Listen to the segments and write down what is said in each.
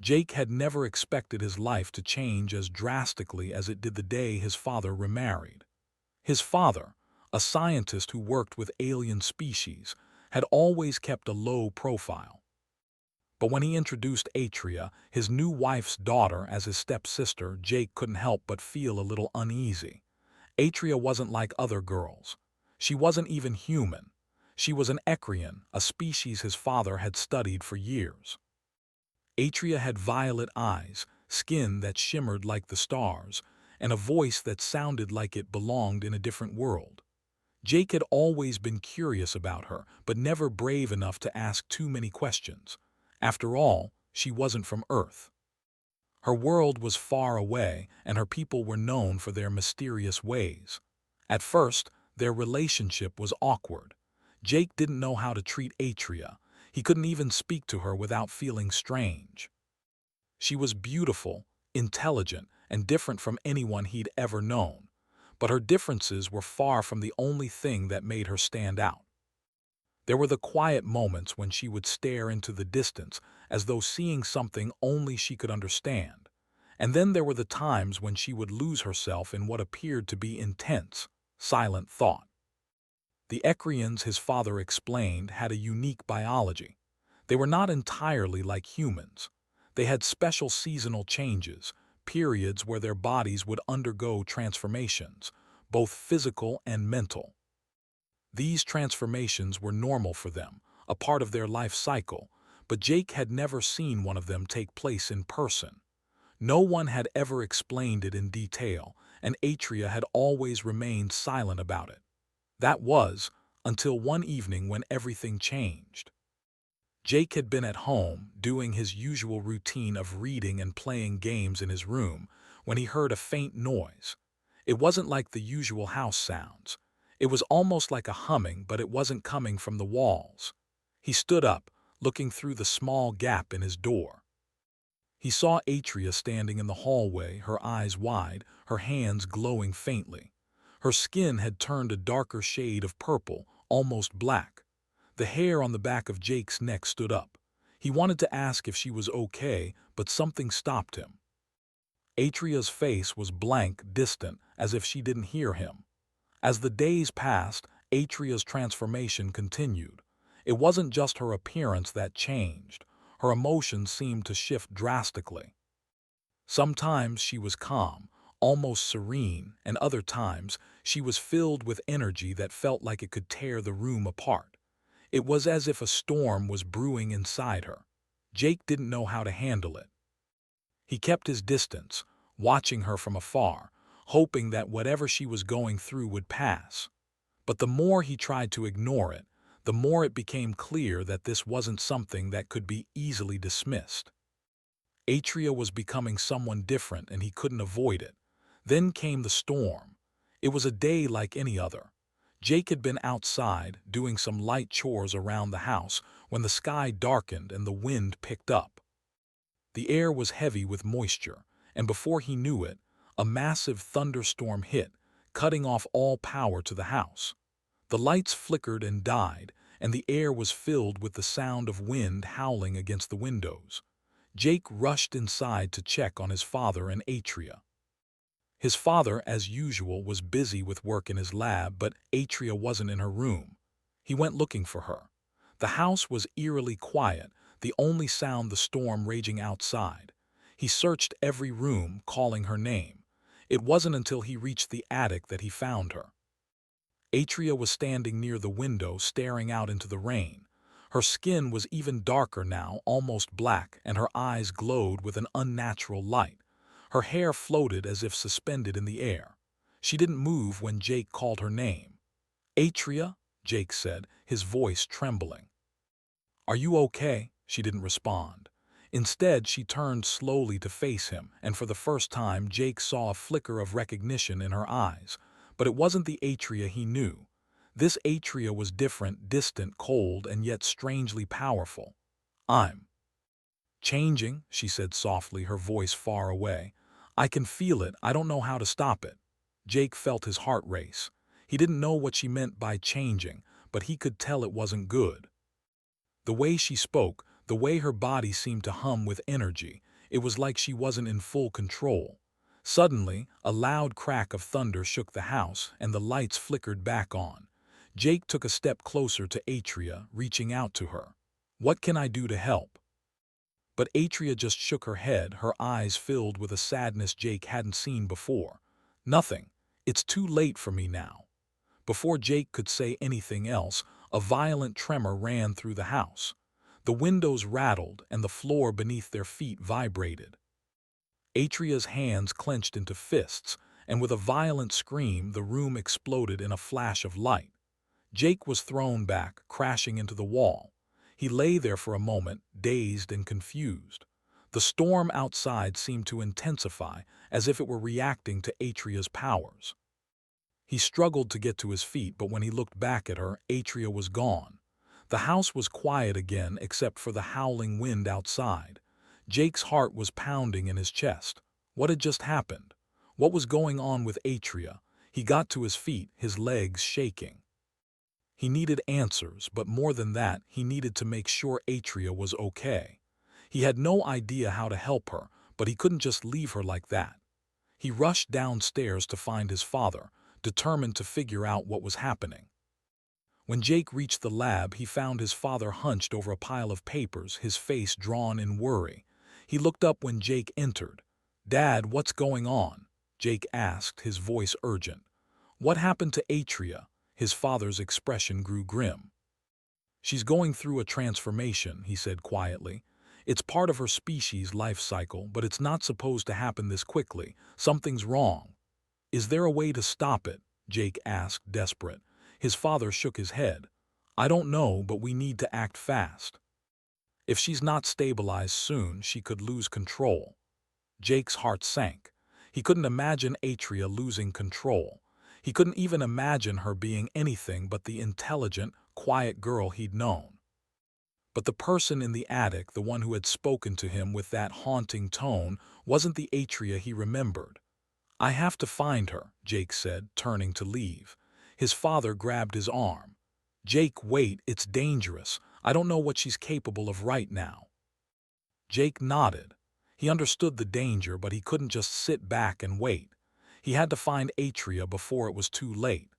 Jake had never expected his life to change as drastically as it did the day his father remarried. His father, a scientist who worked with alien species, had always kept a low profile. But when he introduced Atria, his new wife's daughter, as his stepsister, Jake couldn't help but feel a little uneasy. Atria wasn't like other girls. She wasn't even human. She was an Ecrian, a species his father had studied for years. Atria had violet eyes, skin that shimmered like the stars, and a voice that sounded like it belonged in a different world. Jake had always been curious about her, but never brave enough to ask too many questions. After all, she wasn't from Earth. Her world was far away, and her people were known for their mysterious ways. At first, their relationship was awkward. Jake didn't know how to treat Atria. He couldn't even speak to her without feeling strange. She was beautiful, intelligent, and different from anyone he'd ever known. But her differences were far from the only thing that made her stand out. There were the quiet moments when she would stare into the distance, as though seeing something only she could understand. And then there were the times when she would lose herself in what appeared to be intense, silent thought. The Ecrians, his father explained, had a unique biology. They were not entirely like humans. They had special seasonal changes, periods where their bodies would undergo transformations, both physical and mental. These transformations were normal for them, a part of their life cycle, but Jake had never seen one of them take place in person. No one had ever explained it in detail, and Atria had always remained silent about it. That was, until one evening when everything changed. Jake had been at home, doing his usual routine of reading and playing games in his room, when he heard a faint noise. It wasn't like the usual house sounds. It was almost like a humming, but it wasn't coming from the walls. He stood up, looking through the small gap in his door. He saw Atria standing in the hallway, her eyes wide, her hands glowing faintly. Her skin had turned a darker shade of purple, almost black. The hair on the back of Jake's neck stood up. He wanted to ask if she was okay, but something stopped him. Atria's face was blank, distant, as if she didn't hear him. As the days passed, Atria's transformation continued. It wasn't just her appearance that changed. Her emotions seemed to shift drastically. Sometimes she was calm, almost serene, and other times she was filled with energy that felt like it could tear the room apart. It was as if a storm was brewing inside her. Jake didn't know how to handle it. He kept his distance, watching her from afar, hoping that whatever she was going through would pass. But the more he tried to ignore it, the more it became clear that this wasn't something that could be easily dismissed. Atria was becoming someone different and he couldn't avoid it. Then came the storm. It was a day like any other. Jake had been outside, doing some light chores around the house, when the sky darkened and the wind picked up. The air was heavy with moisture, and before he knew it, a massive thunderstorm hit, cutting off all power to the house. The lights flickered and died, and the air was filled with the sound of wind howling against the windows. Jake rushed inside to check on his father and Atria. His father, as usual, was busy with work in his lab, but Atria wasn't in her room. He went looking for her. The house was eerily quiet, the only sound the storm raging outside. He searched every room, calling her name. It wasn't until he reached the attic that he found her. Atria was standing near the window, staring out into the rain. Her skin was even darker now, almost black, and her eyes glowed with an unnatural light. Her hair floated as if suspended in the air. She didn't move when Jake called her name. "Atria?" Jake said, his voice trembling. "Are you okay?" She didn't respond. Instead, she turned slowly to face him, and for the first time Jake saw a flicker of recognition in her eyes. But it wasn't the Atria he knew. This Atria was different, distant, cold, and yet strangely powerful. "I'm changing," she said softly, her voice far away. "I can feel it. I don't know how to stop it." Jake felt his heart race. He didn't know what she meant by changing, but he could tell it wasn't good. The way she spoke, The way her body seemed to hum with energy, it was like she wasn't in full control. Suddenly, a loud crack of thunder shook the house and the lights flickered back on. Jake took a step closer to Atria, reaching out to her. "What can I do to help?" But Atria just shook her head, her eyes filled with a sadness Jake hadn't seen before. "Nothing. It's too late for me now." Before Jake could say anything else, a violent tremor ran through the house. The windows rattled and the floor beneath their feet vibrated. Atria's hands clenched into fists, and with a violent scream, the room exploded in a flash of light. Jake was thrown back, crashing into the wall. He lay there for a moment, dazed and confused. The storm outside seemed to intensify, as if it were reacting to Atria's powers. He struggled to get to his feet, but when he looked back at her, Atria was gone. The house was quiet again except for the howling wind outside. Jake's heart was pounding in his chest. What had just happened? What was going on with Atria? He got to his feet, his legs shaking. He needed answers, but more than that, he needed to make sure Atria was okay. He had no idea how to help her, but he couldn't just leave her like that. He rushed downstairs to find his father, determined to figure out what was happening. When Jake reached the lab, he found his father hunched over a pile of papers, his face drawn in worry. He looked up when Jake entered. "Dad, what's going on?" Jake asked, his voice urgent. "What happened to Atria?" His father's expression grew grim. "She's going through a transformation," he said quietly. "It's part of her species' life cycle, but it's not supposed to happen this quickly. Something's wrong." "Is there a way to stop it?" Jake asked, desperate. His father shook his head. "I don't know, but we need to act fast. If she's not stabilized soon, she could lose control." Jake's heart sank. He couldn't imagine Atria losing control. He couldn't even imagine her being anything but the intelligent, quiet girl he'd known. But the person in the attic, the one who had spoken to him with that haunting tone, wasn't the Atria he remembered. "I have to find her," Jake said, turning to leave. His father grabbed his arm. "Jake, wait, it's dangerous. I don't know what she's capable of right now." Jake nodded. He understood the danger, but he couldn't just sit back and wait. He had to find Atria before it was too late.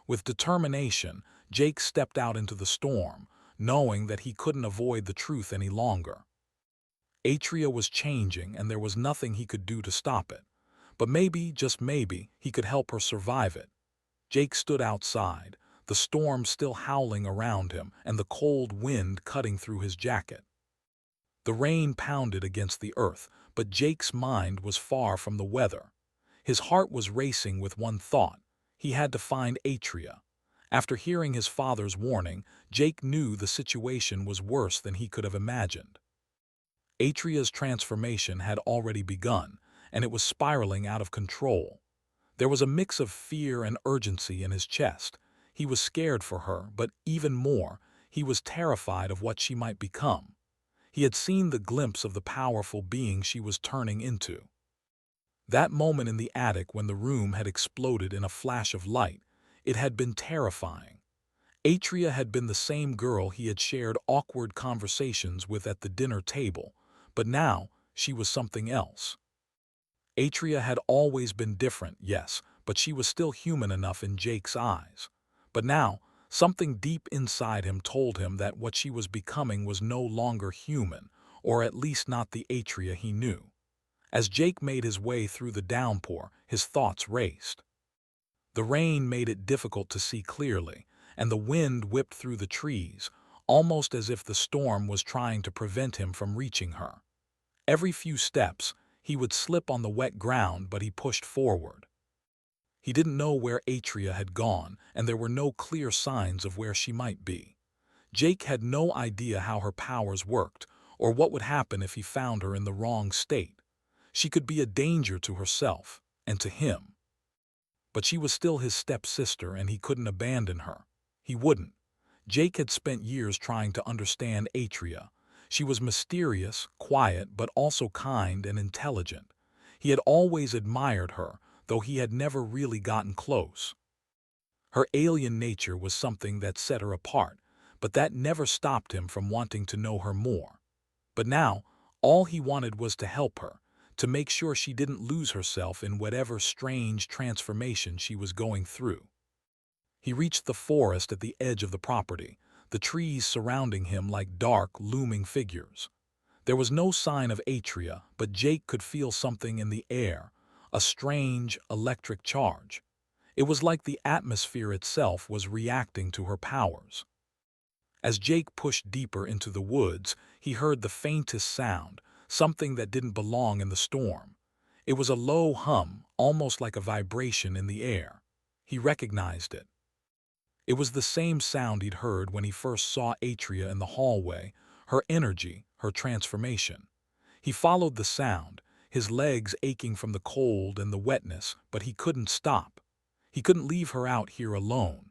With determination, Jake stepped out into the storm, knowing that he couldn't avoid the truth any longer. Atria was changing, and there was nothing he could do to stop it. But maybe, just maybe, he could help her survive it. Jake stood outside, the storm still howling around him and the cold wind cutting through his jacket. The rain pounded against the earth, but Jake's mind was far from the weather. His heart was racing with one thought: he had to find Atria. After hearing his father's warning, Jake knew the situation was worse than he could have imagined. Atria's transformation had already begun, and it was spiraling out of control. There was a mix of fear and urgency in his chest. He was scared for her, but even more, he was terrified of what she might become. He had seen the glimpse of the powerful being she was turning into. That moment in the attic when the room had exploded in a flash of light, it had been terrifying. Atria had been the same girl he had shared awkward conversations with at the dinner table, but now she was something else. Atria had always been different, yes, but she was still human enough in Jake's eyes. But now, something deep inside him told him that what she was becoming was no longer human, or at least not the Atria he knew. As Jake made his way through the downpour, his thoughts raced. The rain made it difficult to see clearly, and the wind whipped through the trees, almost as if the storm was trying to prevent him from reaching her. Every few steps, he would slip on the wet ground, but he pushed forward. He didn't know where Atria had gone, and there were no clear signs of where she might be. Jake had no idea how her powers worked, or what would happen if he found her in the wrong state. She could be a danger to herself, and to him. But she was still his stepsister, and he couldn't abandon her. He wouldn't. Jake had spent years trying to understand Atria. She was mysterious, quiet, but also kind and intelligent. He had always admired her, though he had never really gotten close. Her alien nature was something that set her apart, but that never stopped him from wanting to know her more. But now, all he wanted was to help her, to make sure she didn't lose herself in whatever strange transformation she was going through. He reached the forest at the edge of the property, the trees surrounding him like dark, looming figures. There was no sign of Atria, but Jake could feel something in the air, a strange, electric charge. It was like the atmosphere itself was reacting to her powers. As Jake pushed deeper into the woods, he heard the faintest sound, something that didn't belong in the storm. It was a low hum, almost like a vibration in the air. He recognized it. It was the same sound he'd heard when he first saw Atria in the hallway, her energy, her transformation. He followed the sound, his legs aching from the cold and the wetness, but he couldn't stop. He couldn't leave her out here alone.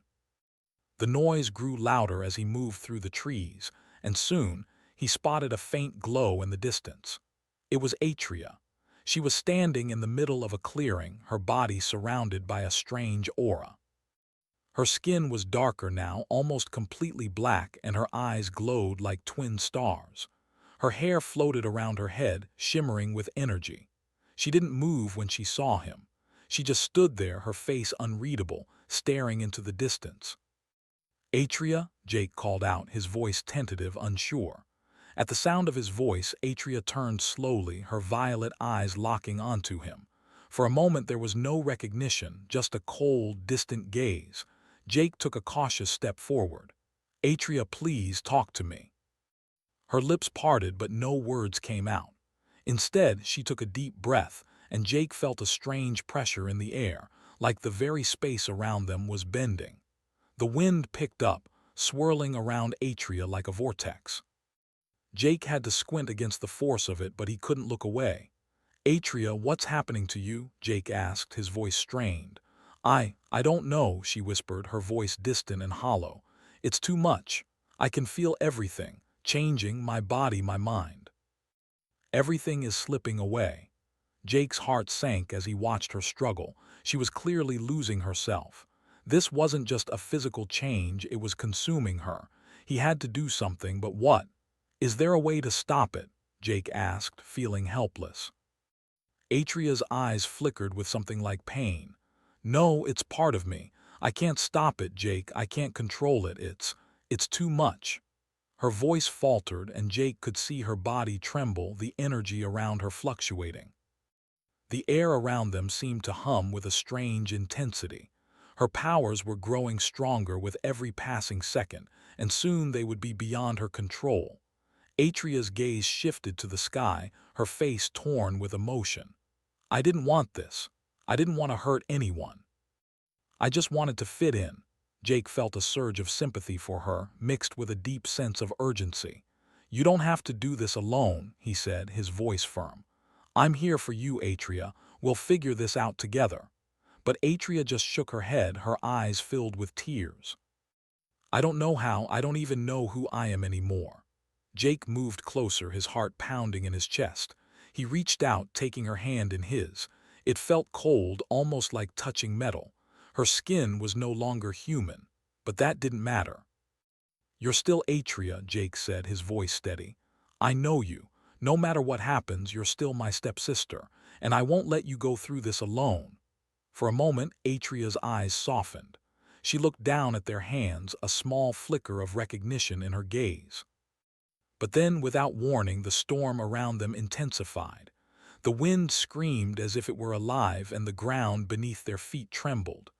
The noise grew louder as he moved through the trees, and soon he spotted a faint glow in the distance. It was Atria. She was standing in the middle of a clearing, her body surrounded by a strange aura. Her skin was darker now, almost completely black, and her eyes glowed like twin stars. Her hair floated around her head, shimmering with energy. She didn't move when she saw him. She just stood there, her face unreadable, staring into the distance. Atria, Jake called out, his voice tentative, unsure. At the sound of his voice, Atria turned slowly, her violet eyes locking onto him. For a moment there was no recognition, just a cold, distant gaze. Jake took a cautious step forward. "Atria, please talk to me." Her lips parted, but no words came out. Instead, she took a deep breath, and Jake felt a strange pressure in the air, like the very space around them was bending. The wind picked up, swirling around Atria like a vortex. Jake had to squint against the force of it, but he couldn't look away. "Atria, what's happening to you?" Jake asked, his voice strained. I don't know," she whispered, her voice distant and hollow. "It's too much. I can feel everything, changing, my body, my mind. Everything is slipping away." Jake's heart sank as he watched her struggle. She was clearly losing herself. This wasn't just a physical change, it was consuming her. He had to do something, but what? "Is there a way to stop it?" Jake asked, feeling helpless. Atria's eyes flickered with something like pain. "No, it's part of me. I can't stop it, Jake. I can't control it. It's too much." Her voice faltered, and Jake could see her body tremble, the energy around her fluctuating. The air around them seemed to hum with a strange intensity. Her powers were growing stronger with every passing second, and soon they would be beyond her control. Atria's gaze shifted to the sky, her face torn with emotion. "I didn't want this. I didn't want to hurt anyone. I just wanted to fit in." Jake felt a surge of sympathy for her, mixed with a deep sense of urgency. "You don't have to do this alone," he said, his voice firm. "I'm here for you, Atria. We'll figure this out together." But Atria just shook her head, her eyes filled with tears. "I don't know how. I don't even know who I am anymore." Jake moved closer, his heart pounding in his chest. He reached out, taking her hand in his. It felt cold, almost like touching metal. Her skin was no longer human, but that didn't matter. "You're still Atria," Jake said, his voice steady. "I know you. No matter what happens, you're still my stepsister, and I won't let you go through this alone." For a moment, Atria's eyes softened. She looked down at their hands, a small flicker of recognition in her gaze. But then, without warning, the storm around them intensified. The wind screamed as if it were alive, and the ground beneath their feet trembled.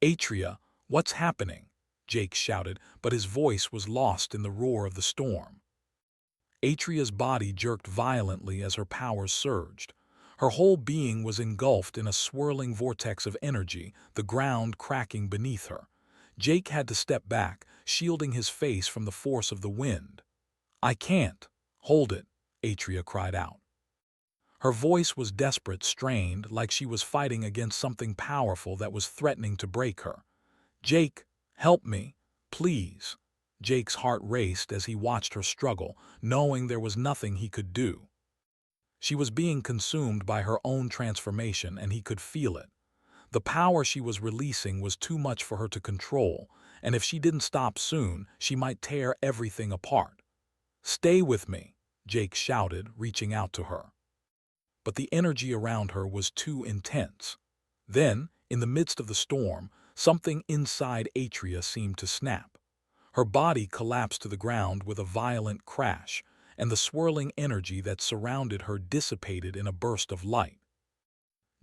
"Atria, what's happening?" Jake shouted, but his voice was lost in the roar of the storm. Atria's body jerked violently as her powers surged. Her whole being was engulfed in a swirling vortex of energy, the ground cracking beneath her. Jake had to step back, shielding his face from the force of the wind. "I can't." "Hold it," Atria cried out. Her voice was desperate, strained, like she was fighting against something powerful that was threatening to break her. "Jake, help me, please." Jake's heart raced as he watched her struggle, knowing there was nothing he could do. She was being consumed by her own transformation, and he could feel it. The power she was releasing was too much for her to control, and if she didn't stop soon, she might tear everything apart. "Stay with me," Jake shouted, reaching out to her. But the energy around her was too intense. Then, in the midst of the storm, something inside Atria seemed to snap. Her body collapsed to the ground with a violent crash, and the swirling energy that surrounded her dissipated in a burst of light.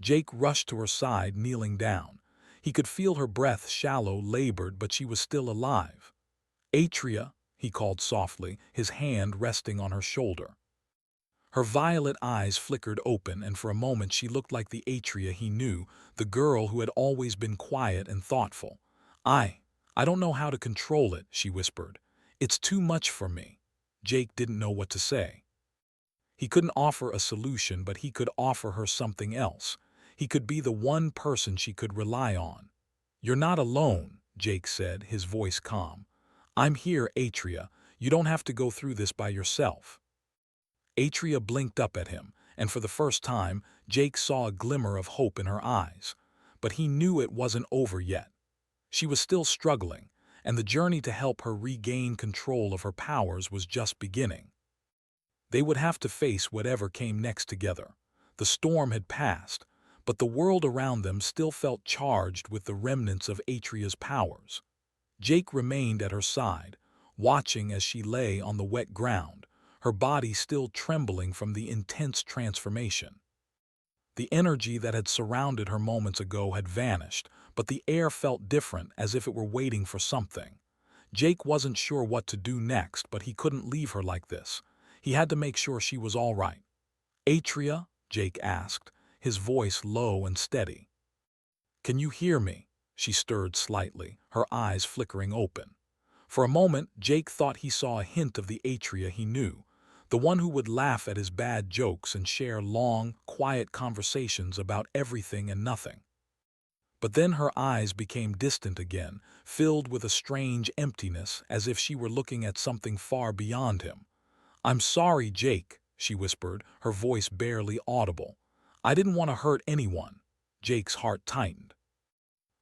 Jake rushed to her side, kneeling down. He could feel her breath shallow, labored, but she was still alive. "Atria," he called softly, his hand resting on her shoulder. Her violet eyes flickered open, and for a moment she looked like the Atria he knew, the girl who had always been quiet and thoughtful. I don't know how to control it," she whispered. "It's too much for me." Jake didn't know what to say. He couldn't offer a solution, but he could offer her something else. He could be the one person she could rely on. "You're not alone," Jake said, his voice calm. "I'm here, Atria. You don't have to go through this by yourself." Atria blinked up at him, and for the first time, Jake saw a glimmer of hope in her eyes. But he knew it wasn't over yet. She was still struggling, and the journey to help her regain control of her powers was just beginning. They would have to face whatever came next together. The storm had passed, but the world around them still felt charged with the remnants of Atria's powers. Jake remained at her side, watching as she lay on the wet ground, her body still trembling from the intense transformation. The energy that had surrounded her moments ago had vanished, but the air felt different, as if it were waiting for something. Jake wasn't sure what to do next, but he couldn't leave her like this. He had to make sure she was all right. "Atria?" Jake asked, his voice low and steady. "Can you hear me?" She stirred slightly, her eyes flickering open. For a moment, Jake thought he saw a hint of the Atria he knew, the one who would laugh at his bad jokes and share long, quiet conversations about everything and nothing. But then her eyes became distant again, filled with a strange emptiness, as if she were looking at something far beyond him. "I'm sorry, Jake," she whispered, her voice barely audible. "I didn't want to hurt anyone." Jake's heart tightened.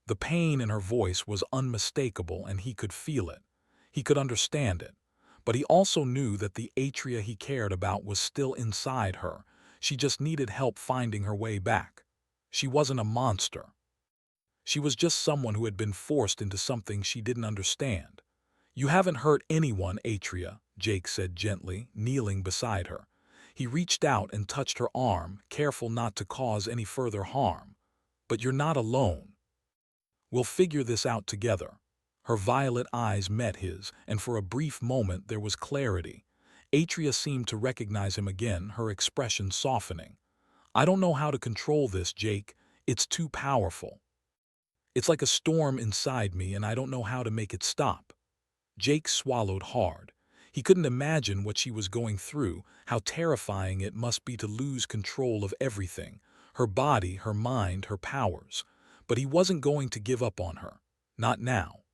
The pain in her voice was unmistakable, and he could feel it. He could understand it. But he also knew that the Atria he cared about was still inside her. She just needed help finding her way back. She wasn't a monster. She was just someone who had been forced into something she didn't understand. "You haven't hurt anyone, Atria," Jake said gently, kneeling beside her. He reached out and touched her arm, careful not to cause any further harm. "But you're not alone. We'll figure this out together." Her violet eyes met his, and for a brief moment there was clarity. Atria seemed to recognize him again, her expression softening. "I don't know how to control this, Jake. It's too powerful. It's like a storm inside me, and I don't know how to make it stop." Jake swallowed hard. He couldn't imagine what she was going through, how terrifying it must be to lose control of everything, her body, her mind, her powers. But he wasn't going to give up on her. Not now.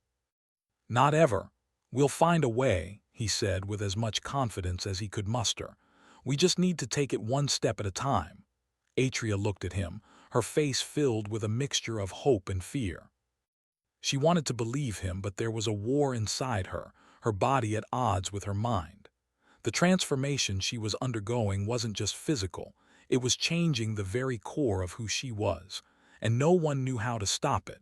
"Not ever. We'll find a way," he said with as much confidence as he could muster. "We just need to take it one step at a time." Atria looked at him, her face filled with a mixture of hope and fear. She wanted to believe him, but there was a war inside her, her body at odds with her mind. The transformation she was undergoing wasn't just physical, it was changing the very core of who she was, and no one knew how to stop it.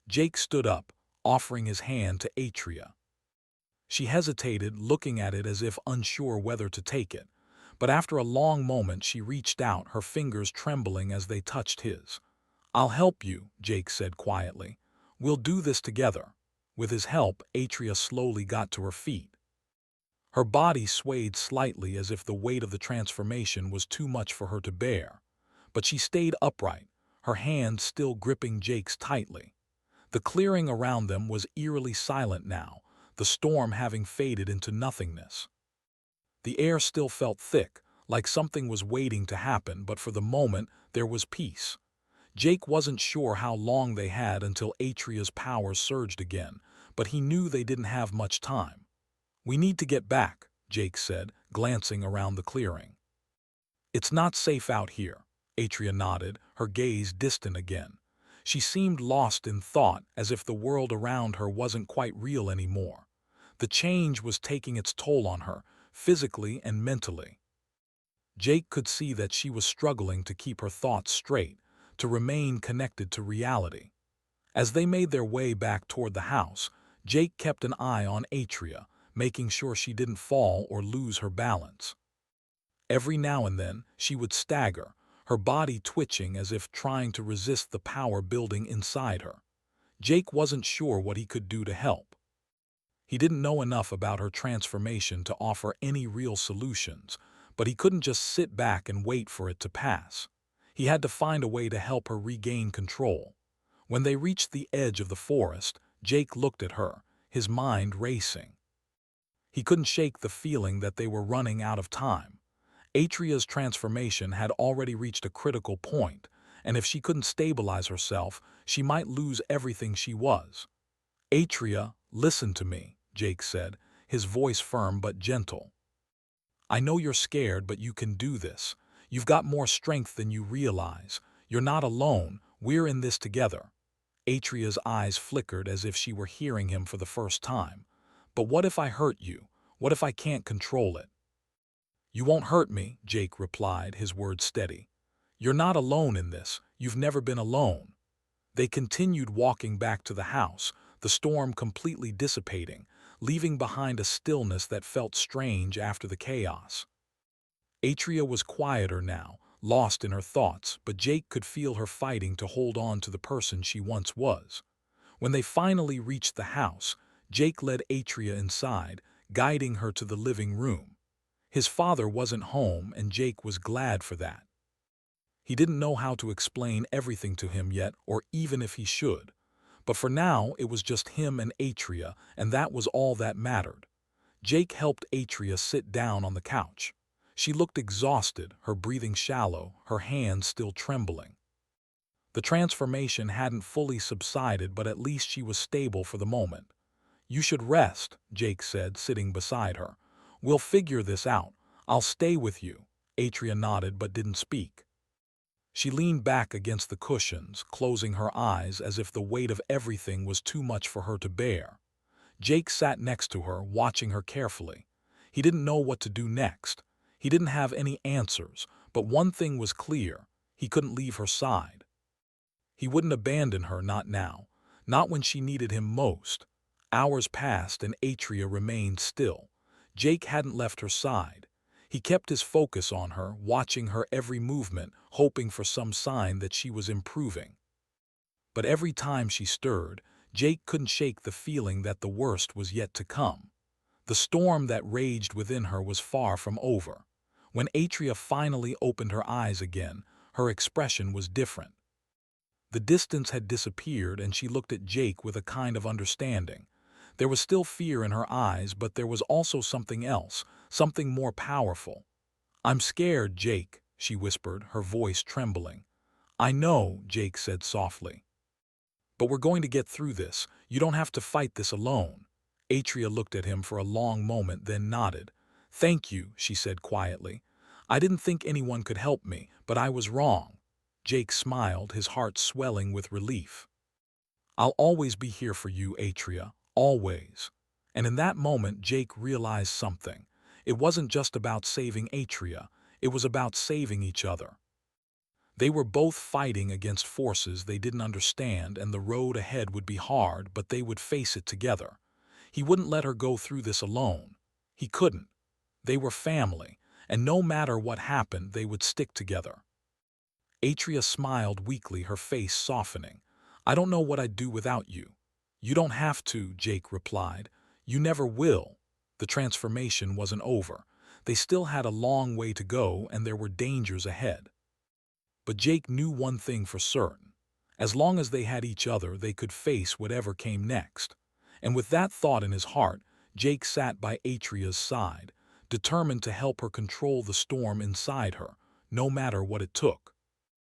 Jake stood up, offering his hand to Atria. She hesitated, looking at it as if unsure whether to take it, but after a long moment she reached out, her fingers trembling as they touched his. "I'll help you," Jake said quietly. "We'll do this together." With his help, Atria slowly got to her feet. Her body swayed slightly as if the weight of the transformation was too much for her to bear. But she stayed upright, her hands still gripping Jake's tightly. The clearing around them was eerily silent now, the storm having faded into nothingness. The air still felt thick, like something was waiting to happen, but for the moment there was peace. Jake wasn't sure how long they had until Atria's powers surged again, but he knew they didn't have much time. "We need to get back," Jake said, glancing around the clearing. "It's not safe out here." Atria nodded, her gaze distant again. She seemed lost in thought, as if the world around her wasn't quite real anymore. The change was taking its toll on her, physically and mentally. Jake could see that she was struggling to keep her thoughts straight, to remain connected to reality. As they made their way back toward the house, Jake kept an eye on Atria, making sure she didn't fall or lose her balance. Every now and then, she would stagger, her body twitching as if trying to resist the power building inside her. Jake wasn't sure what he could do to help. He didn't know enough about her transformation to offer any real solutions, but he couldn't just sit back and wait for it to pass. He had to find a way to help her regain control. When they reached the edge of the forest, Jake looked at her, his mind racing. He couldn't shake the feeling that they were running out of time. Atria's transformation had already reached a critical point, and if she couldn't stabilize herself, she might lose everything she was. "Atria, listen to me," Jake said, his voice firm but gentle. "I know you're scared, but you can do this. You've got more strength than you realize. You're not alone. We're in this together." Atria's eyes flickered as if she were hearing him for the first time. "But what if I hurt you? What if I can't control it?" "You won't hurt me," Jake replied, his words steady. "You're not alone in this. You've never been alone." They continued walking back to the house, the storm completely dissipating, leaving behind a stillness that felt strange after the chaos. Atria was quieter now, lost in her thoughts, but Jake could feel her fighting to hold on to the person she once was. When they finally reached the house, Jake led Atria inside, guiding her to the living room. His father wasn't home, and Jake was glad for that. He didn't know how to explain everything to him yet, or even if he should. But for now, it was just him and Atria, and that was all that mattered. Jake helped Atria sit down on the couch. She looked exhausted, her breathing shallow, her hands still trembling. The transformation hadn't fully subsided, but at least she was stable for the moment. "You should rest," Jake said, sitting beside her. "We'll figure this out. I'll stay with you." Atria nodded but didn't speak. She leaned back against the cushions, closing her eyes as if the weight of everything was too much for her to bear. Jake sat next to her, watching her carefully. He didn't know what to do next. He didn't have any answers, but one thing was clear: he couldn't leave her side. He wouldn't abandon her, not now, not when she needed him most. Hours passed and Atria remained still. Jake hadn't left her side. He kept his focus on her, watching her every movement, hoping for some sign that she was improving. But every time she stirred, Jake couldn't shake the feeling that the worst was yet to come. The storm that raged within her was far from over. When Atria finally opened her eyes again, her expression was different. The distance had disappeared, and she looked at Jake with a kind of understanding. There was still fear in her eyes, but there was also something else, something more powerful. "I'm scared, Jake," she whispered, her voice trembling. "I know," Jake said softly. "But we're going to get through this. You don't have to fight this alone." Atria looked at him for a long moment, then nodded. "Thank you," she said quietly. "I didn't think anyone could help me, but I was wrong." Jake smiled, his heart swelling with relief. "I'll always be here for you, Atria, always." And in that moment, Jake realized something. It wasn't just about saving Atria, it was about saving each other. They were both fighting against forces they didn't understand, and the road ahead would be hard, but they would face it together. He wouldn't let her go through this alone. He couldn't. They were family, and no matter what happened, they would stick together. Atria smiled weakly, her face softening. "I don't know what I'd do without you." "You don't have to," Jake replied. "You never will." The transformation wasn't over. They still had a long way to go, and there were dangers ahead. But Jake knew one thing for certain. As long as they had each other, they could face whatever came next. And with that thought in his heart, Jake sat by Atria's side, determined to help her control the storm inside her, no matter what it took.